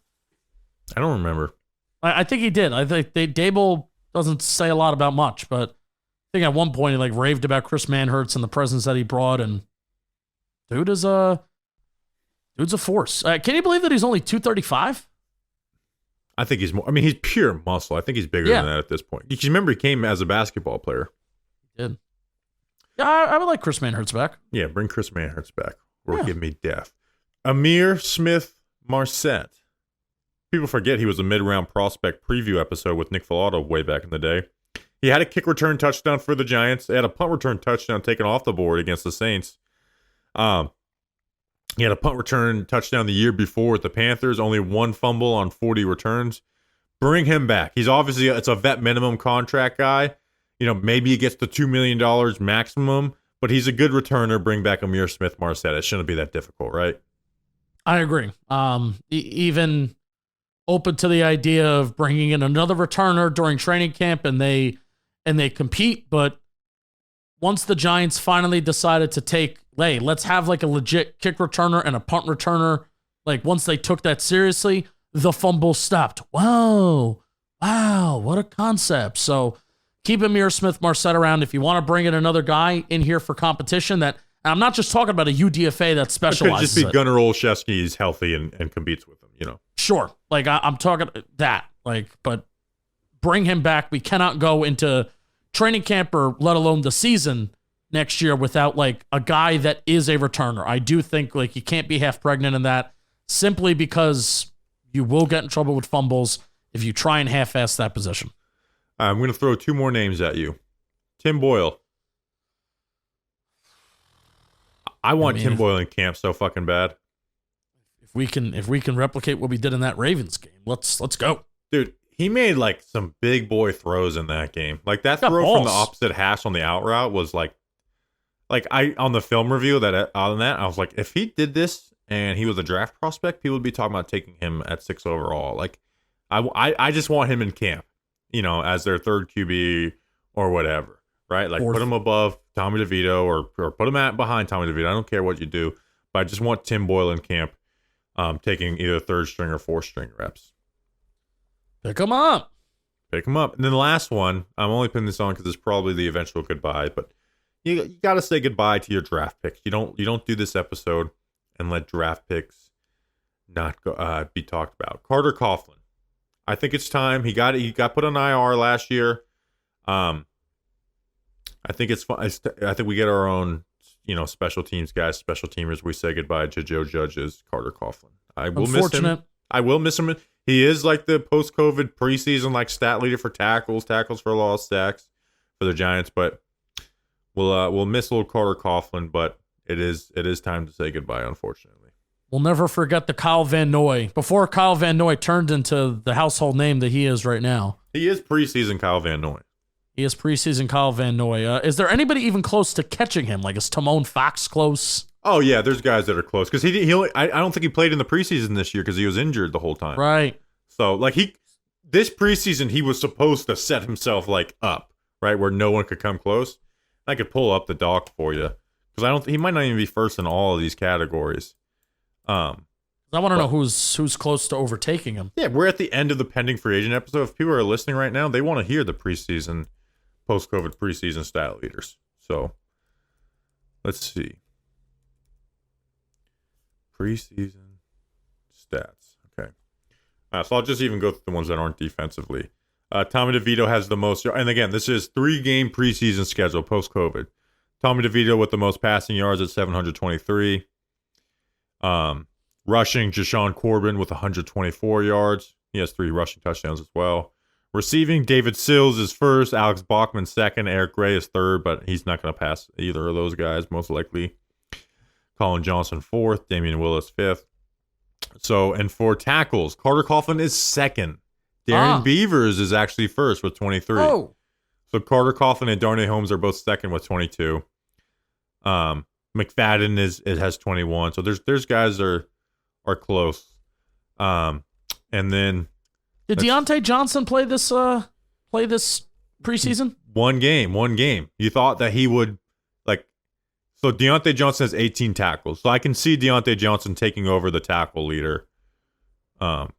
I don't remember. I think he did. I think Dable doesn't say a lot about much, but I think at one point he raved about Chris Manhertz and the presence that he brought, and dude's a force. Can you believe that he's only 235? I think he's more. I mean, he's pure muscle. I think he's bigger than that at this point. You remember he came as a basketball player. He did. Yeah, I would like Chris Manhertz back. Yeah, bring Chris Manhertz back. Or give me death. Ihmir Smith-Marsette. People forget he was a mid-round prospect preview episode with Nick Falato way back in the day. He had a kick return touchdown for the Giants. He had a punt return touchdown taken off the board against the Saints. He had a punt return touchdown the year before with the Panthers. Only one fumble on 40 returns. Bring him back. He's obviously it's a vet minimum contract guy. Maybe he gets the $2 million maximum, but he's a good returner. Bring back Ihmir Smith-Marsette. It shouldn't be that difficult, right? I agree. Even open to the idea of bringing in another returner during training camp and they compete. But once the Giants finally decided to let's have a legit kick returner and a punt returner. Once they took that seriously, the fumble stopped. Wow, what a concept. So keep Ihmir Smith-Marsette around if you want to bring in another guy in here for competition. And I'm not just talking about a UDFA that specializes. It could just be Gunnar Olszewski's healthy and competes with him, Sure. I'm talking that. But bring him back. We cannot go into training camp or let alone the season next year without a guy that is a returner. I do think you can't be half pregnant in that simply because you will get in trouble with fumbles if you try and half-ass that position. I'm going to throw 2 more names at you. Tim Boyle. I want Tim Boyle in camp so fucking bad. If we can replicate what we did in that Ravens game, let's go. Dude, he made some big boy throws in that game. That throw from the opposite hash on the out route was I on the film review that on that, I was like, if he did this and he was a draft prospect, people would be talking about taking him at 6 overall. I just want him in camp, as their third QB or whatever, right? Put him above Tommy DeVito or put him behind Tommy DeVito. I don't care what you do, but I just want Tim Boyle in camp, taking either 3rd string or 4th string reps. Pick him up. And then the last one, I'm only putting this on because it's probably the eventual goodbye, but you got to say goodbye to your draft picks. You don't do this episode and let draft picks not go, be talked about. Carter Coughlin. I think it's time. He got put on IR last year. I think it's fun. I think we get our own, special teams guys, special teamers. We say goodbye to Joe Judge's Carter Coughlin. I will miss him. I will miss him. He is the post-COVID preseason stat leader for tackles for lost sacks for the Giants. But we'll miss little Carter Coughlin. But it is time to say goodbye, unfortunately. We'll never forget the Kyle Van Noy. Before Kyle Van Noy turned into the household name that he is right now. He is preseason Kyle Van Noy. He is preseason Kyle Van Noy. Is there anybody even close to catching him? Like, is Timon Fox close? Oh, yeah, there's guys that are close. Because I don't think he played in the preseason this year because he was injured the whole time. Right. So, like, this preseason, he was supposed to set himself, like, up, right, where no one could come close. I could pull up the doc for you. Because he might not even be first in all of these categories. I want to know who's close to overtaking him. Yeah, we're at the end of the pending free agent episode. If people are listening right now, they want to hear the preseason, post-COVID preseason stat leaders. So, let's see. Preseason stats. Okay. So I'll just even go through the ones that aren't defensively. Tommy DeVito has the most, and again, this is 3-game preseason schedule post-COVID. Tommy DeVito with the most passing yards at 723. Rushing, Jashawn Corbin with 124 yards. He has 3 rushing touchdowns as well. Receiving, David Sills is first, Alex Bachman second, Eric Gray is third, but he's not going to pass either of those guys, most likely. Colin Johnson fourth, Damian Willis fifth. So, and for tackles, Carter Coughlin is second. Darren Beavers is actually first with 23. Oh. So Carter Coughlin and Darnay Holmes are both second with 22. McFadden has 21. So there's guys that are close. And then did Deontay Johnson play this preseason? One game. You thought that he would so Deontay Johnson has 18 tackles. So I can see Deontay Johnson taking over the tackle leader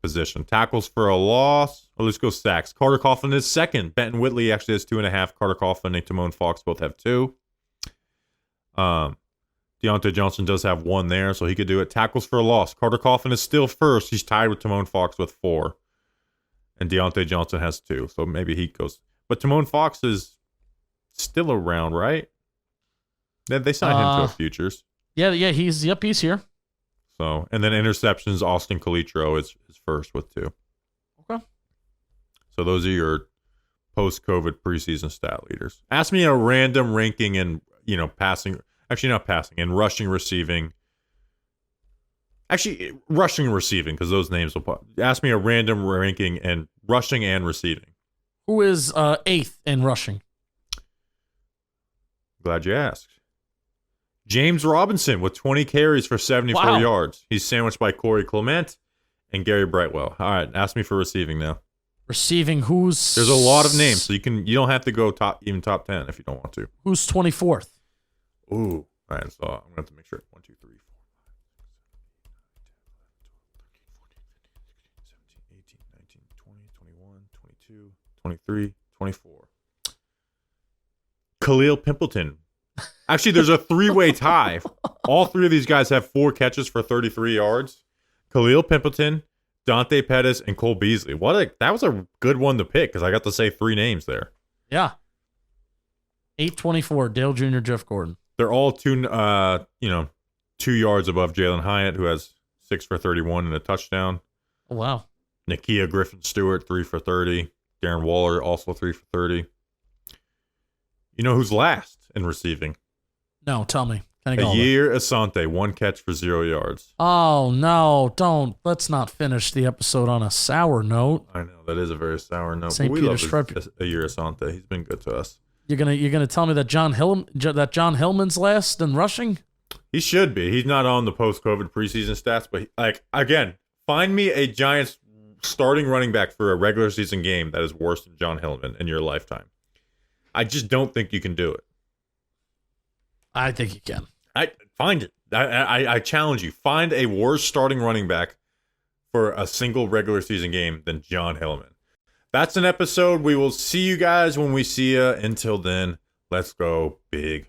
position. Tackles for a loss. Or let's go sacks. Carter Coughlin is second. Benton Whitley actually has 2.5. Carter Coughlin and Timon Fox both have 2. Deontay Johnson does have 1 there, so he could do it. Tackles for a loss. Carter Coughlin is still first. He's tied with Timon Fox with 4. And Deontay Johnson has 2, so maybe he goes. But Timon Fox is still around, right? They signed him to a futures. Yeah, he's here. So, and then interceptions, Austin Calitro is first with 2. Okay. So those are your post-COVID preseason stat leaders. Ask me a random ranking in, passing. Actually, not passing, in rushing, receiving. Actually, rushing, receiving, because those names will pop. Ask me a random ranking in rushing and receiving. Who is 8th in rushing? Glad you asked. James Robinson with 20 carries for 74 yards. He's sandwiched by Corey Clement and Gary Brightwell. All right, ask me for receiving now. Receiving, who's... There's a lot of names, so you don't have to go top 10 if you don't want to. Who's 24th? Ooh. All right, so I'm going to have to make sure. 1, 2, 3, 4, 5, 6, 7, 8, 9, 10, 11, 12, 13, 14, 15, 16, 17, 18, 19, 20, 21, 22, 23, 24. Khalil Pimpleton. Actually, there's a 3-way tie. All 3 of these guys have 4 catches for 33 yards. Khalil Pimpleton, Dante Pettis, and Cole Beasley. That was a good one to pick because I got to say 3 names there. Yeah. 824, Dale Jr., Jeff Gordon. They're all 2 yards above Jalen Hyatt, who has 6 for 31 and a touchdown. Oh, wow. Nakia Griffin-Stewart, 3 for 30. Darren Waller, also 3 for 30. You know who's last in receiving? No, tell me. Ihmir Asante, 1 catch for 0 yards. Oh, no, don't. Let's not finish the episode on a sour note. I know, that is a very sour note. St. But we Peter love Stripe. Ihmir Asante. He's been good to us. You're gonna tell me that John Hillman's last in rushing? He should be. He's not on the post-COVID preseason stats, but again, find me a Giants starting running back for a regular season game that is worse than John Hillman in your lifetime. I just don't think you can do it. I think you can. Find it. I challenge you. Find a worse starting running back for a single regular season game than John Hillman. That's an episode. We will see you guys when we see you. Until then, let's go big